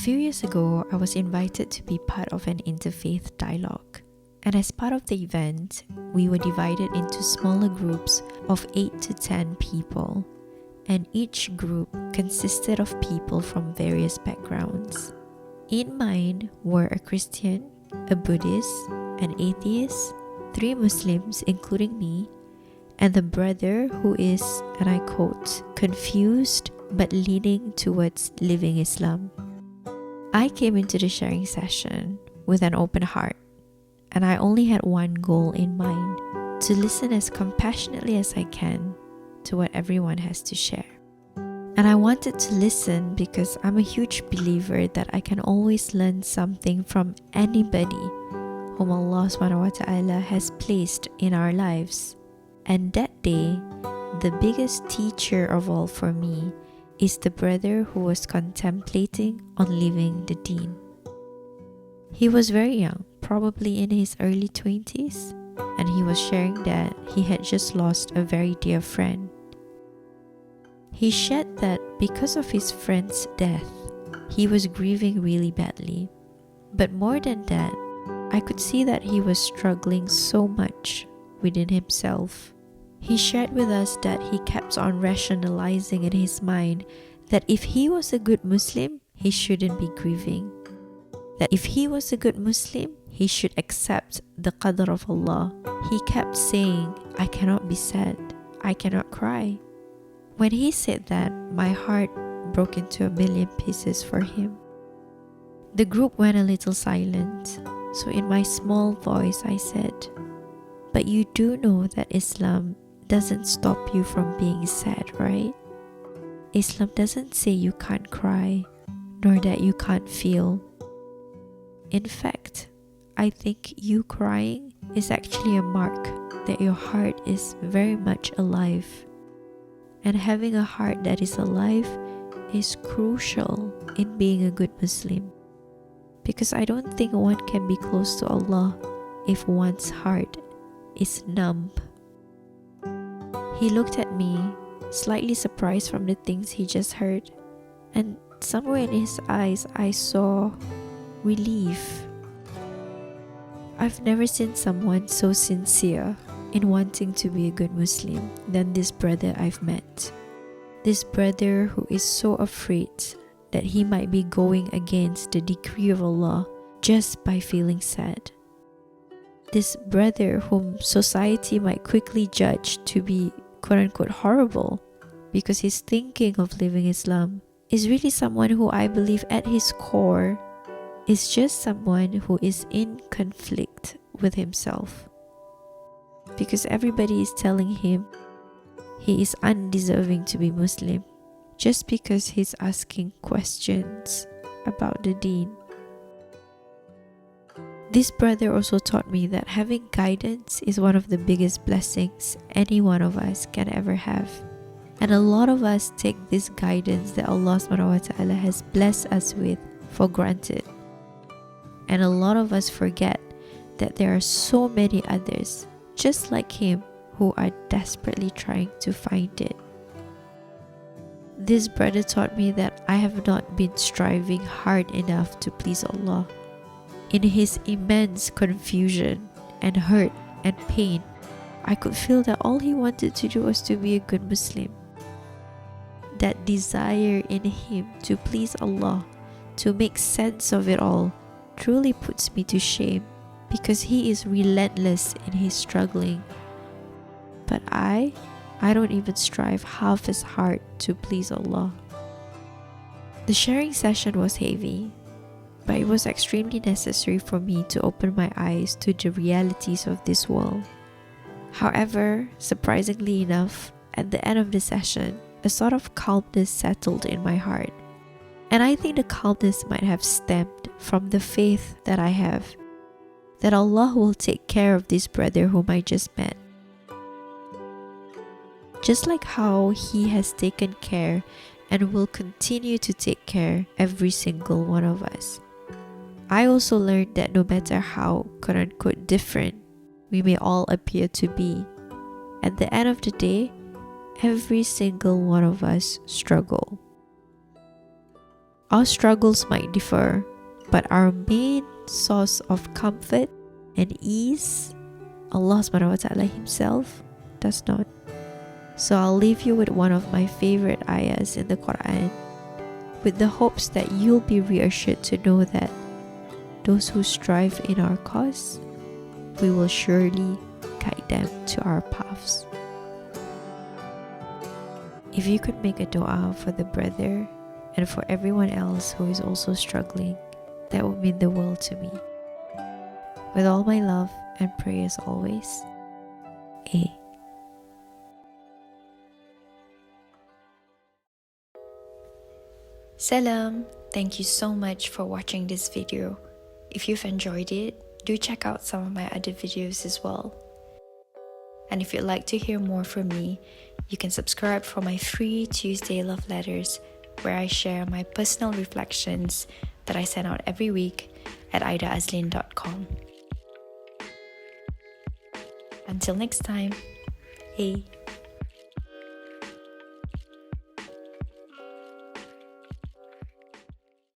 few years ago, I was invited to be part of an interfaith dialogue. And as part of the event, we were divided into smaller groups of 8 to 10 people. And each group consisted of people from various backgrounds. In mine were a Christian, a Buddhist, an atheist, 3 Muslims including me, and the brother who is, and I quote, confused but leaning towards living Islam. I came into the sharing session with an open heart, and I only had one goal in mind: to listen as compassionately as I can to what everyone has to share. And I wanted to listen because I'm a huge believer that I can always learn something from anybody whom Allah SWT has placed in our lives. And that day, the biggest teacher of all for me is the brother who was contemplating on leaving the deen. He was very young, probably in his early 20s, and he was sharing that he had just lost a very dear friend. He shared that because of his friend's death, he was grieving really badly. But more than that, I could see that he was struggling so much within himself. He shared with us that he kept on rationalizing in his mind that if he was a good Muslim, he shouldn't be grieving. That if he was a good Muslim, he should accept the qadr of Allah. He kept saying, I cannot be sad, I cannot cry. When he said that, my heart broke into a million pieces for him. The group went a little silent, so in my small voice I said, but you do know that Islam doesn't stop you from being sad, right? Islam doesn't say you can't cry, nor that you can't feel. In fact, I think you crying is actually a mark that your heart is very much alive. And having a heart that is alive is crucial in being a good Muslim. Because I don't think one can be close to Allah if one's heart is numb. He looked at me, slightly surprised from the things he just heard, and somewhere in his eyes I saw relief. I've never seen someone so sincere in wanting to be a good Muslim than this brother I've met. This brother who is so afraid that he might be going against the decree of Allah just by feeling sad. This brother whom society might quickly judge to be quote-unquote horrible because he's thinking of living Islam is really someone who I believe at his core is just someone who is in conflict with himself. Because everybody is telling him he is undeserving to be Muslim just because he's asking questions about the deen. This brother also taught me that having guidance is one of the biggest blessings any one of us can ever have. And a lot of us take this guidance that Allah SWT has blessed us with for granted. And a lot of us forget that there are so many others just like him who are desperately trying to find it. This brother taught me that I have not been striving hard enough to please Allah. In his immense confusion and hurt and pain, I could feel that all he wanted to do was to be a good Muslim. That desire in him to please Allah, to make sense of it all, truly puts me to shame because he is relentless in his struggling. But I don't even strive half as hard to please Allah. The sharing session was heavy, but it was extremely necessary for me to open my eyes to the realities of this world. However, surprisingly enough, at the end of the session, a sort of calmness settled in my heart. And I think the calmness might have stemmed from the faith that I have, that Allah will take care of this brother whom I just met. Just like how He has taken care and will continue to take care every single one of us. I also learned that no matter how quote-unquote different we may all appear to be, at the end of the day, every single one of us struggle. Our struggles might differ, but our main source of comfort and ease, Allah subhanahu wa ta'ala himself, does not. So I'll leave you with one of my favorite ayahs in the Quran, with the hopes that you'll be reassured to know that those who strive in our cause, we will surely guide them to our paths. If you could make a dua for the brother and for everyone else who is also struggling, that would mean the world to me. With all my love and prayers always, A. Salam! Thank you so much for watching this video. If you've enjoyed it, do check out some of my other videos as well. And if you'd like to hear more from me, you can subscribe for my free Tuesday love letters, where I share my personal reflections that I send out every week at aidaazlin.com. Until next time, hey.